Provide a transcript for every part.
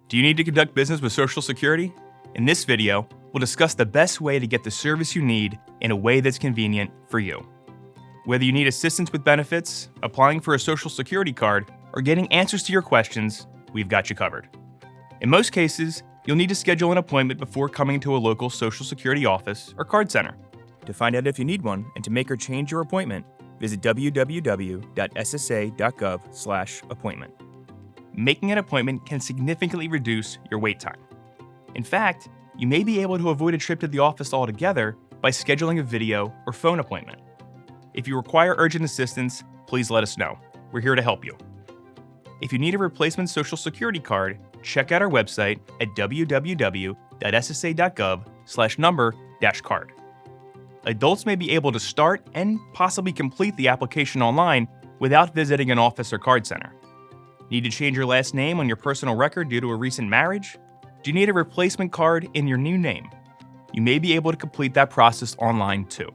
Do you need to conduct business with Social Security? In this video, we'll discuss the best way to get the service you need in a way that's convenient for you. Whether you need assistance with benefits, applying for a Social Security card, or getting answers to your questions, we've got you covered. In most cases, you'll need to schedule an appointment before coming to a local Social Security office or card center. To find out if you need one and to make or change your appointment, visit www.ssa.gov/appointment. Making an appointment can significantly reduce your wait time. In fact, you may be able to avoid a trip to the office altogether by scheduling a video or phone appointment. If you require urgent assistance, please let us know. We're here to help you. If you need a replacement Social Security card, check out our website at www.ssa.gov/number-card. Adults may be able to start and possibly complete the application online without visiting an office or card center. Need to change your last name on your personal record due to a recent marriage? Do you need a replacement card in your new name? You may be able to complete that process online too.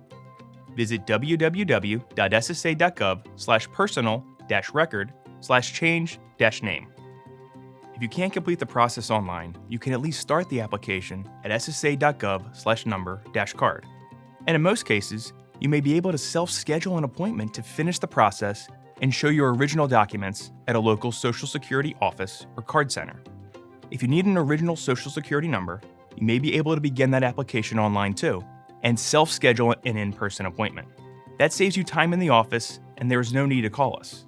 Visit www.ssa.gov/personal-record/change-name. If you can't complete the process online, you can at least start the application at ssa.gov/number-card. And in most cases, you may be able to self-schedule an appointment to finish the process and show your original documents at a local Social Security office or card center. If you need an original Social Security number, you may be able to begin that application online too, and self-schedule an in-person appointment. That saves you time in the office, and there is no need to call us.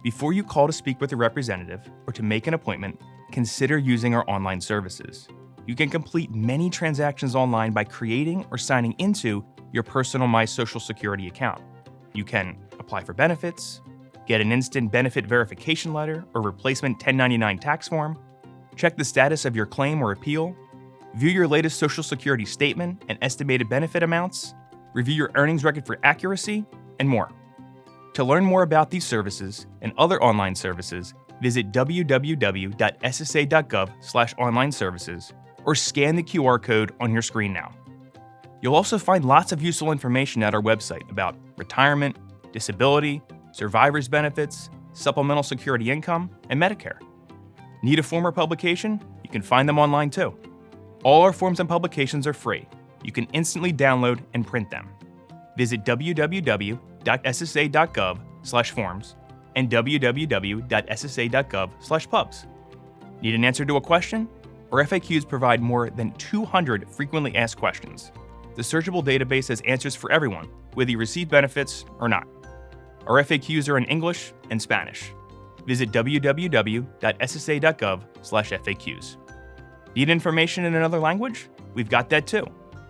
Before you call to speak with a representative or to make an appointment, consider using our online services. You can complete many transactions online by creating or signing into your personal My Social Security account. You can apply for benefits, get an instant benefit verification letter or replacement 1099 tax form, check the status of your claim or appeal, view your latest Social Security statement and estimated benefit amounts, review your earnings record for accuracy, and more. To learn more about these services and other online services, visit www.ssa.gov/online-services or scan the QR code on your screen now. You'll also find lots of useful information at our website about retirement, disability, survivor's benefits, supplemental security income, and Medicare. Need a form or publication? You can find them online too. All our forms and publications are free. You can instantly download and print them. Visit www.ssa.gov/forms and www.ssa.gov/pubs. Need an answer to a question? Our FAQs provide more than 200 frequently asked questions. The searchable database has answers for everyone, whether you receive benefits or not. Our FAQs are in English and Spanish. Visit www.ssa.gov/FAQs. Need information in another language? We've got that too,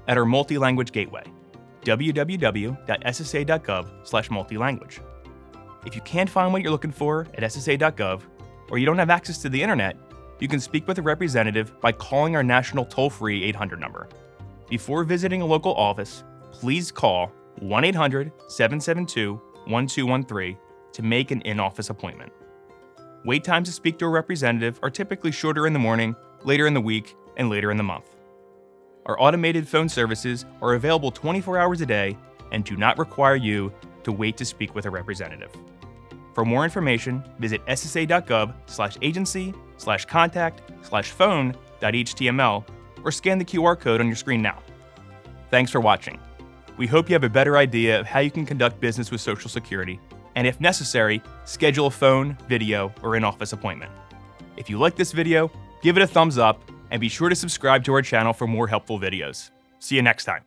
at our multi-language gateway, www.ssa.gov/multilanguage. If you can't find what you're looking for at ssa.gov, or you don't have access to the internet, you can speak with a representative by calling our national toll-free 800 number. Before visiting a local office, please call 1-800-772-1213 to make an in-office appointment. Wait times to speak to a representative are typically shorter in the morning, later in the week, and later in the month. Our automated phone services are available 24 hours a day and do not require you to wait to speak with a representative. For more information, visit ssa.gov/agency/contact/phone.html or scan the QR code on your screen now. Thanks for watching. We hope you have a better idea of how you can conduct business with Social Security, and if necessary, schedule a phone, video, or in-office appointment. If you like this video, give it a thumbs up, and be sure to subscribe to our channel for more helpful videos. See you next time.